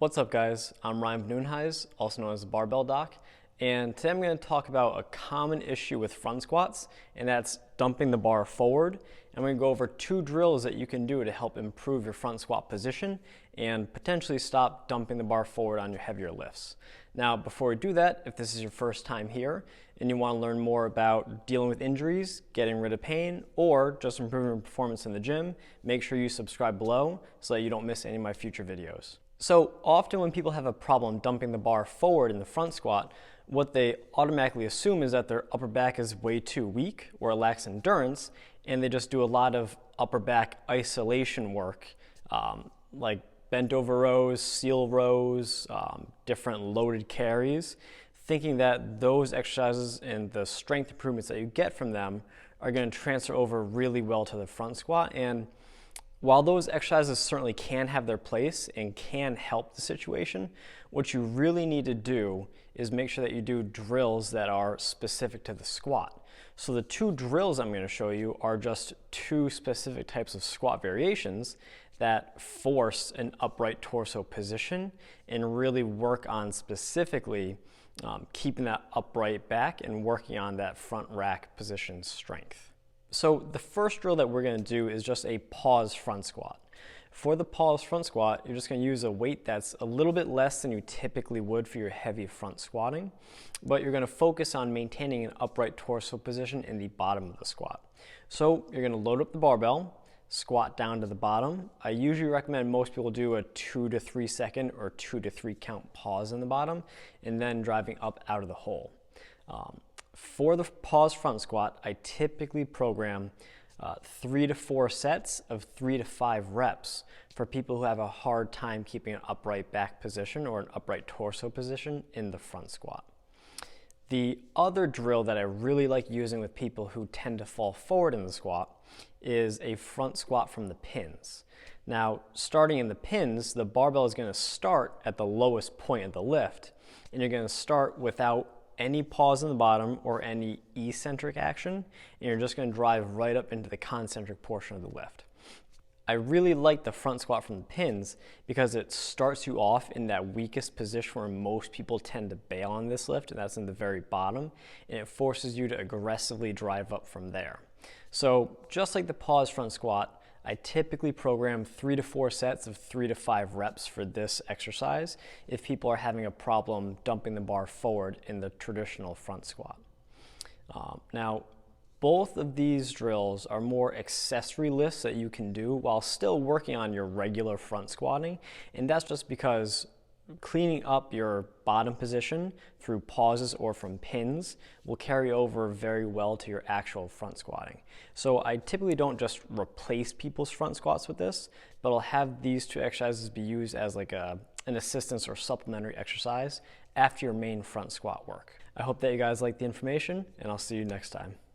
What's up, guys? I'm Ryan Noonheis, also known as the Barbell Doc, and today I'm going to talk about a common issue with front squats, and that's dumping the bar forward. And we're going to go over 2 drills that you can do to help improve your front squat position and potentially stop dumping the bar forward on your heavier lifts. Now, before we do that, if this is your first time here and you want to learn more about dealing with injuries, getting rid of pain, or just improving your performance in the gym, make sure you subscribe below so that you don't miss any of my future videos. So often when people have a problem dumping the bar forward in the front squat, what they automatically assume is that their upper back is way too weak or lacks endurance, and they just do a lot of upper back isolation work, like bent over rows, seal rows, different loaded carries, thinking that those exercises and the strength improvements that you get from them are going to transfer over really well to the front squat. And while those exercises certainly can have their place and can help the situation, what you really need to do is make sure that you do drills that are specific to the squat. So the 2 drills I'm going to show you are just 2 specific types of squat variations that force an upright torso position and really work on specifically keeping that upright back and working on that front rack position strength. So the first drill that we're going to do is just a pause front squat. For the pause front squat, you're just going to use a weight that's a little bit less than you typically would for your heavy front squatting, but you're going to focus on maintaining an upright torso position in the bottom of the squat. So you're going to load up the barbell, squat down to the bottom. I usually recommend most people do a 2 to 3 second or 2 to 3 count pause in the bottom and then driving up out of the hole. For the pause front squat, I typically program 3 to 4 sets of 3 to 5 reps for people who have a hard time keeping an upright back position or an upright torso position in the front squat. The other drill that I really like using with people who tend to fall forward in the squat is a front squat from the pins. Now, starting in the pins, the barbell is going to start at the lowest point of the lift, and you're going to start without any pause in the bottom or any eccentric action, and you're just going to drive right up into the concentric portion of the lift. I really like the front squat from the pins because it starts you off in that weakest position where most people tend to bail on this lift, and that's in the very bottom, and it forces you to aggressively drive up from there. So just like the pause front squat, I typically program 3 to 4 sets of 3 to 5 reps for this exercise if people are having a problem dumping the bar forward in the traditional front squat. Now, both of these drills are more accessory lifts that you can do while still working on your regular front squatting, and that's just because cleaning up your bottom position through pauses or from pins will carry over very well to your actual front squatting. So I typically don't just replace people's front squats with this, but I'll have these 2 exercises be used as like an assistance or supplementary exercise after your main front squat work. I hope that you guys like the information, and I'll see you next time.